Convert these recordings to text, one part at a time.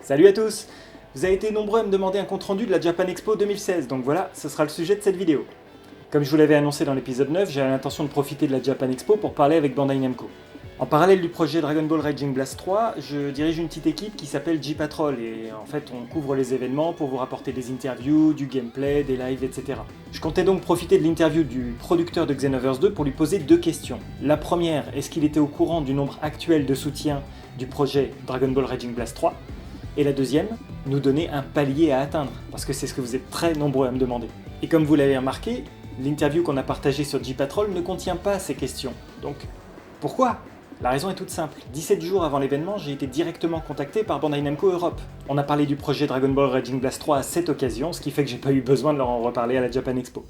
Salut à tous! Vous avez été nombreux à me demander un compte-rendu de la Japan Expo 2016, donc voilà, ce sera le sujet de cette vidéo. Comme je vous l'avais annoncé dans l'épisode 9, j'ai l'intention de profiter de la Japan Expo pour parler avec Bandai Namco. En parallèle du projet Dragon Ball Raging Blast 3, je dirige une petite équipe qui s'appelle J-Patrol et en fait on couvre les événements pour vous rapporter des interviews, du gameplay, des lives, etc. Je comptais donc profiter de l'interview du producteur de Xenoverse 2 pour lui poser deux questions. La première, est-ce qu'il était au courant du nombre actuel de soutiens du projet Dragon Ball Raging Blast 3 ? Et la deuxième, nous donner un palier à atteindre, parce que c'est ce que vous êtes très nombreux à me demander. Et comme vous l'avez remarqué, l'interview qu'on a partagée sur J-Patrol ne contient pas ces questions. Donc, pourquoi ? La raison est toute simple. 17 jours avant l'événement, j'ai été directement contacté par Bandai Namco Europe. On a parlé du projet Dragon Ball Raging Blast 3 à cette occasion, ce qui fait que j'ai pas eu besoin de leur en reparler à la Japan Expo.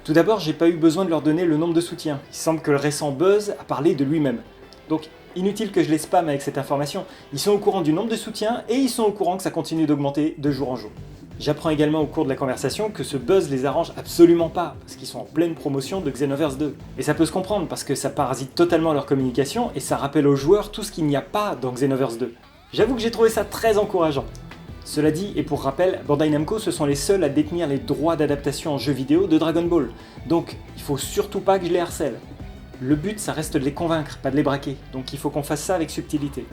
Tout d'abord, j'ai pas eu besoin de leur donner le nombre de soutiens. Il semble que le récent buzz a parlé de lui-même. Donc, inutile que je les spamme avec cette information. Ils sont au courant du nombre de soutiens et ils sont au courant que ça continue d'augmenter de jour en jour. J'apprends également au cours de la conversation que ce buzz les arrange absolument pas, parce qu'ils sont en pleine promotion de Xenoverse 2. Et ça peut se comprendre, parce que ça parasite totalement leur communication et ça rappelle aux joueurs tout ce qu'il n'y a pas dans Xenoverse 2. J'avoue que j'ai trouvé ça très encourageant. Cela dit, et pour rappel, Bandai Namco ce sont les seuls à détenir les droits d'adaptation en jeu vidéo de Dragon Ball. Donc, il faut surtout pas que je les harcèle. Le but, ça reste de les convaincre, pas de les braquer, donc il faut qu'on fasse ça avec subtilité.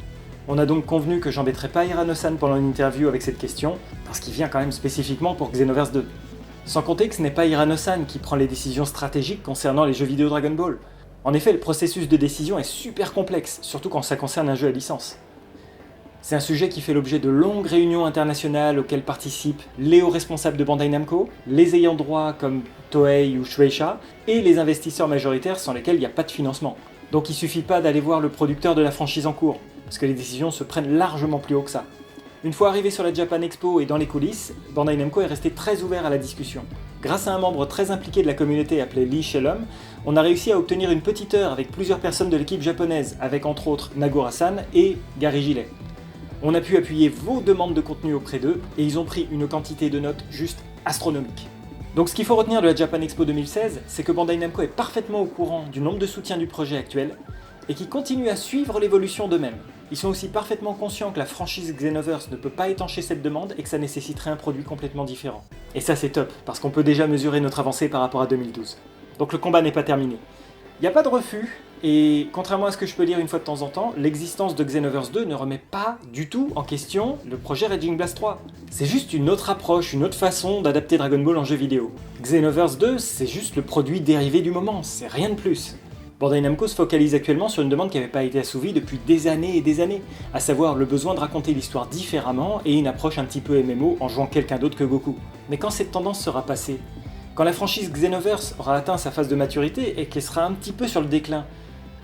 On a donc convenu que j'embêterai pas Hirano-san pendant une interview avec cette question, parce qu'il vient quand même spécifiquement pour Xenoverse 2. Sans compter que ce n'est pas Hirano-san qui prend les décisions stratégiques concernant les jeux vidéo Dragon Ball. En effet, le processus de décision est super complexe, surtout quand ça concerne un jeu à licence. C'est un sujet qui fait l'objet de longues réunions internationales auxquelles participent les hauts responsables de Bandai Namco, les ayants droit comme Toei ou Shueisha, et les investisseurs majoritaires sans lesquels il n'y a pas de financement. Donc il suffit pas d'aller voir le producteur de la franchise en cours, parce que les décisions se prennent largement plus haut que ça. Une fois arrivé sur la Japan Expo et dans les coulisses, Bandai Namco est resté très ouvert à la discussion. Grâce à un membre très impliqué de la communauté appelé Lee Shelom, on a réussi à obtenir une petite heure avec plusieurs personnes de l'équipe japonaise, avec entre autres Nagura-san et Gary Gillet. On a pu appuyer vos demandes de contenu auprès d'eux, et ils ont pris une quantité de notes juste astronomique. Donc ce qu'il faut retenir de la Japan Expo 2016, c'est que Bandai Namco est parfaitement au courant du nombre de soutiens du projet actuel, et qui continue à suivre l'évolution d'eux-mêmes. Ils sont aussi parfaitement conscients que la franchise Xenoverse ne peut pas étancher cette demande et que ça nécessiterait un produit complètement différent. Et ça c'est top, parce qu'on peut déjà mesurer notre avancée par rapport à 2012. Donc le combat n'est pas terminé. Il n'y a pas de refus, et contrairement à ce que je peux dire une fois de temps en temps, l'existence de Xenoverse 2 ne remet pas du tout en question le projet Raging Blast 3. C'est juste une autre approche, une autre façon d'adapter Dragon Ball en jeu vidéo. Xenoverse 2, c'est juste le produit dérivé du moment, c'est rien de plus. Bandai Namco se focalise actuellement sur une demande qui n'avait pas été assouvie depuis des années et des années, à savoir le besoin de raconter l'histoire différemment et une approche un petit peu MMO en jouant quelqu'un d'autre que Goku. Mais quand cette tendance sera passée, quand la franchise Xenoverse aura atteint sa phase de maturité et qu'elle sera un petit peu sur le déclin,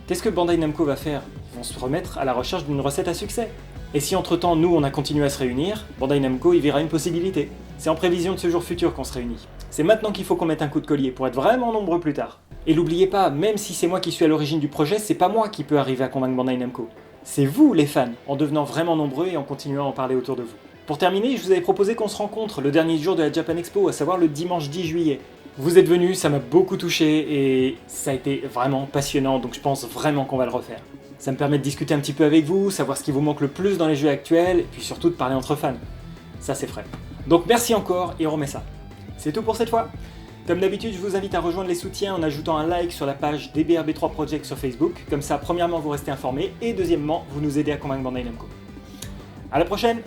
qu'est-ce que Bandai Namco va faire ? Ils vont se remettre à la recherche d'une recette à succès. Et si entre-temps, nous, on a continué à se réunir, Bandai Namco y verra une possibilité. C'est en prévision de ce jour futur qu'on se réunit. C'est maintenant qu'il faut qu'on mette un coup de collier pour être vraiment nombreux plus tard. Et n'oubliez pas, même si c'est moi qui suis à l'origine du projet, c'est pas moi qui peux arriver à convaincre Bandai Namco. C'est vous, les fans, en devenant vraiment nombreux et en continuant à en parler autour de vous. Pour terminer, je vous avais proposé qu'on se rencontre le dernier jour de la Japan Expo, à savoir le dimanche 10 juillet. Vous êtes venus, ça m'a beaucoup touché et ça a été vraiment passionnant, donc je pense vraiment qu'on va le refaire. Ça me permet de discuter un petit peu avec vous, savoir ce qui vous manque le plus dans les jeux actuels, et puis surtout de parler entre fans. Ça c'est frais. Donc merci encore et on remet ça. C'est tout pour cette fois. Comme d'habitude, je vous invite à rejoindre les soutiens en ajoutant un like sur la page DBRB3 Project sur Facebook. Comme ça, premièrement, vous restez informés et deuxièmement, vous nous aidez à convaincre Bandai Namco. À la prochaine!